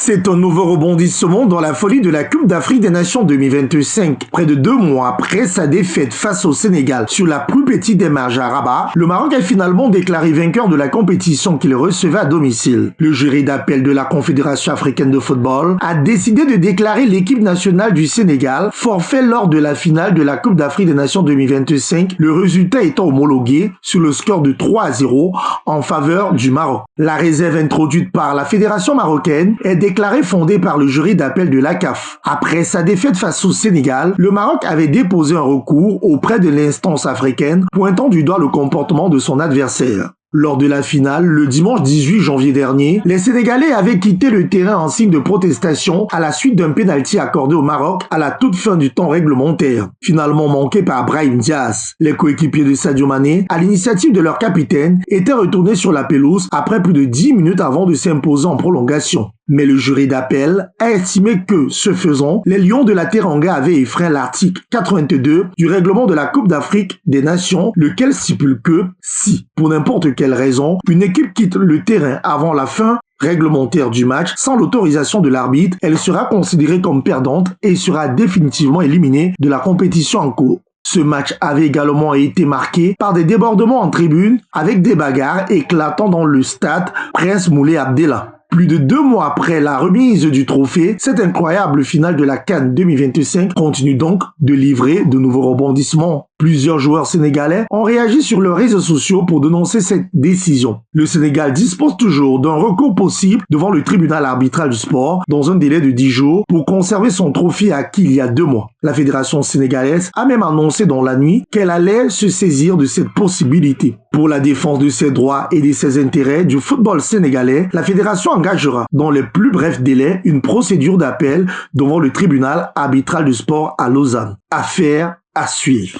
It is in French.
C'est un nouveau rebondissement dans la folie de la Coupe d'Afrique des Nations 2025. Près de 2 mois après sa défaite face au Sénégal sur la plus petite des marges à Rabat, le Maroc a finalement déclaré vainqueur de la compétition qu'il recevait à domicile. Le jury d'appel de la Confédération africaine de football a décidé de déclarer l'équipe nationale du Sénégal forfait lors de la finale de la Coupe d'Afrique des Nations 2025, le résultat étant homologué sur le score de 3-0 en faveur du Maroc. La réserve introduite par la Fédération marocaine est déclarée fondée par le jury d'appel de la CAF. Après sa défaite face au Sénégal, le Maroc avait déposé un recours auprès de l'instance africaine pointant du doigt le comportement de son adversaire. Lors de la finale, le dimanche 18 janvier dernier, les Sénégalais avaient quitté le terrain en signe de protestation à la suite d'un pénalty accordé au Maroc à la toute fin du temps réglementaire, finalement manqué par Brahim Diaz. Les coéquipiers de Sadio Mané, à l'initiative de leur capitaine, étaient retournés sur la pelouse après plus de 10 minutes avant de s'imposer en prolongation. Mais le jury d'appel a estimé que, ce faisant, les Lions de la Teranga avaient effreint l'article 82 du règlement de la Coupe d'Afrique des Nations, lequel stipule que, si, pour n'importe quelle raison, une équipe quitte le terrain avant la fin réglementaire du match sans l'autorisation de l'arbitre, elle sera considérée comme perdante et sera définitivement éliminée de la compétition en cours. Ce match avait également été marqué par des débordements en tribune avec des bagarres éclatant dans le stade Prince Moulay Abdellah. Plus de 2 mois après la remise du trophée, cette incroyable finale de la CAN 2025 continue donc de livrer de nouveaux rebondissements. Plusieurs joueurs sénégalais ont réagi sur leurs réseaux sociaux pour dénoncer cette décision. Le Sénégal dispose toujours d'un recours possible devant le tribunal arbitral du sport dans un délai de 10 jours pour conserver son trophée acquis il y a 2 mois. La fédération sénégalaise a même annoncé dans la nuit qu'elle allait se saisir de cette possibilité. Pour la défense de ses droits et de ses intérêts du football sénégalais, la fédération engagera dans les plus brefs délais une procédure d'appel devant le tribunal arbitral du sport à Lausanne. Affaire à suivre.